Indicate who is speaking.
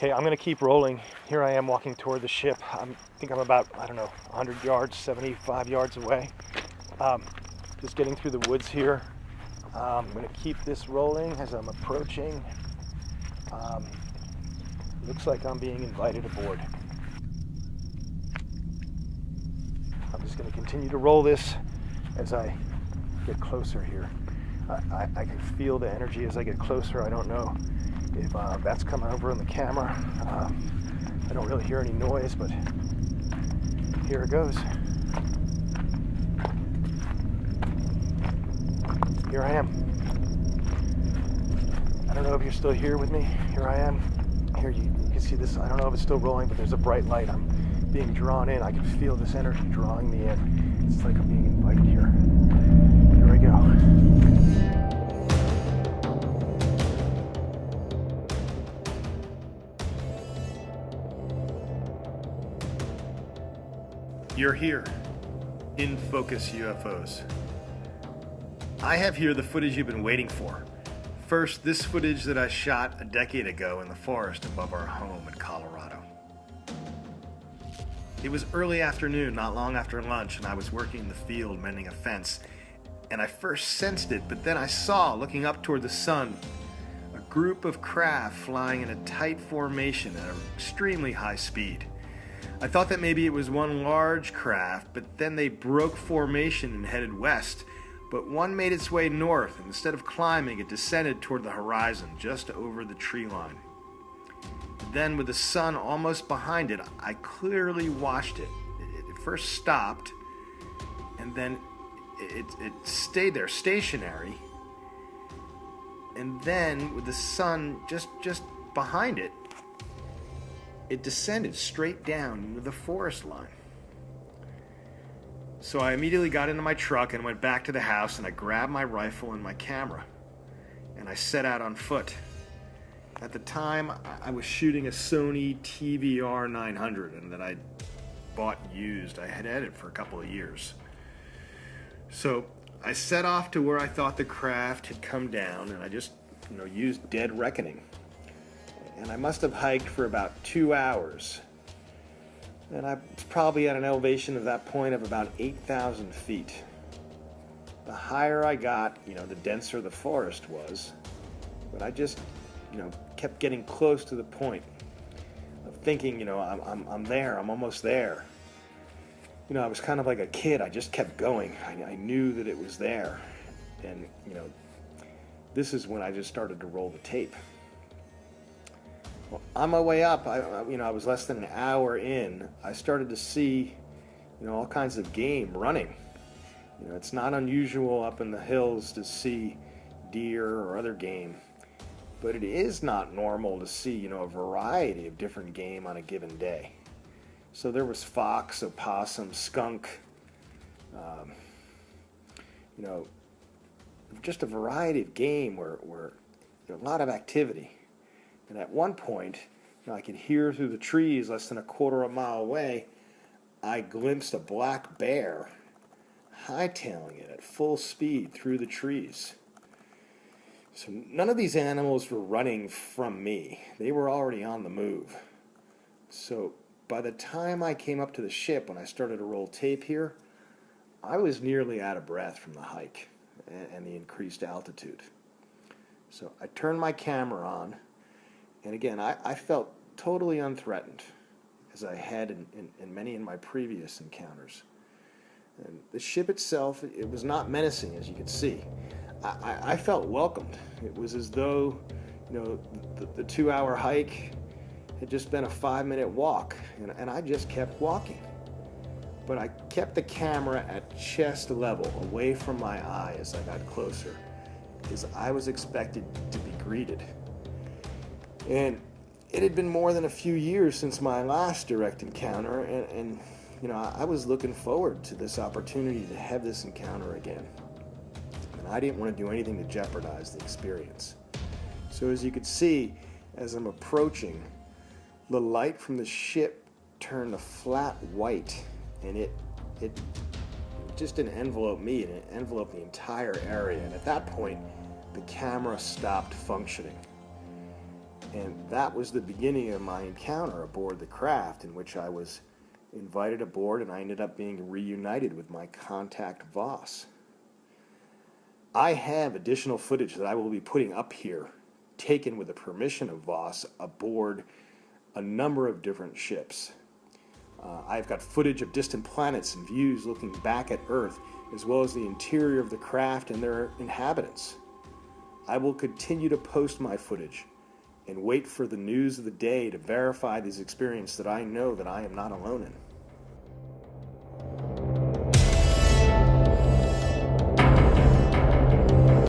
Speaker 1: Okay, I'm gonna keep rolling. Here I am walking toward the ship. I think I'm about, I don't know, 100 yards, 75 yards away. Just getting through the woods here. I'm gonna keep this rolling as I'm approaching. Looks like I'm being invited aboard. I'm just gonna continue to roll this as I get closer here. I can feel the energy as I get closer. I don't know if that's coming over on the camera. I don't really hear any noise, but here it goes. Here I am. I don't know if you're still here with me. Here I am. Here you can see this. I don't know if it's still rolling, but there's a bright light. I'm being drawn in. I can feel this energy drawing me in. It's like I'm being invited here. Here I go. You're here, in Focus UFOs. I have here the footage you've been waiting for. First, this footage that I shot a decade ago in the forest above our home in Colorado. It was early afternoon, not long after lunch, and I was working in the field mending a fence, and I first sensed it, but then I saw, looking up toward the sun, a group of craft flying in a tight formation at an extremely high speed. I thought that maybe it was one large craft, but then they broke formation and headed west. But one made its way north, and instead of climbing, it descended toward the horizon, just over the tree line. Then, with the sun almost behind it, I clearly watched it. It first stopped, and then it stayed there, stationary. And then, with the sun just behind it, it descended straight down into the forest line. So I immediately got into my truck and went back to the house, and I grabbed my rifle and my camera, and I set out on foot. At the time, I was shooting a Sony TVR 900, and that I bought used. I had had it for a couple of years. So I set off to where I thought the craft had come down, and I just, used dead reckoning. And I must have hiked for about 2 hours. And I was probably at an elevation at that point of about 8,000 feet. The higher I got, the denser the forest was. But I just, kept getting close to the point of thinking, I'm there, I'm almost there. I was kind of like a kid. I just kept going. I knew that it was there. And, this is when I just started to roll the tape. Well, on my way up, I was less than an hour in. I started to see, all kinds of game running. It's not unusual up in the hills to see deer or other game, but it is not normal to see, a variety of different game on a given day. So there was fox, opossum, skunk, just a variety of game where a lot of activity. And at one point, I could hear through the trees less than a quarter of a mile away, I glimpsed a black bear hightailing it at full speed through the trees. So none of these animals were running from me. They were already on the move. So by the time I came up to the ship, when I started to roll tape here, I was nearly out of breath from the hike and the increased altitude. So I turned my camera on. And again, I felt totally unthreatened, as I had in many in my previous encounters. And the ship itself, it was not menacing, as you could see. I felt welcomed. It was as though, the 2-hour hike had just been a 5-minute walk, and I just kept walking. But I kept the camera at chest level, away from my eye as I got closer, because I was expected to be greeted. And it had been more than a few years since my last direct encounter, and I was looking forward to this opportunity to have this encounter again. And I didn't want to do anything to jeopardize the experience. So as you could see, as I'm approaching, the light from the ship turned a flat white, and it just didn't envelope me, and it enveloped the entire area. And at that point, the camera stopped functioning. And that was the beginning of my encounter aboard the craft, in which I was invited aboard and I ended up being reunited with my contact Voss. I have additional footage that I will be putting up here, taken with the permission of Voss, aboard a number of different ships. I've got footage of distant planets and views looking back at Earth, as well as the interior of the craft and their inhabitants. I will continue to post my footage and wait for the news of the day to verify these experiences that I know that I am not alone in.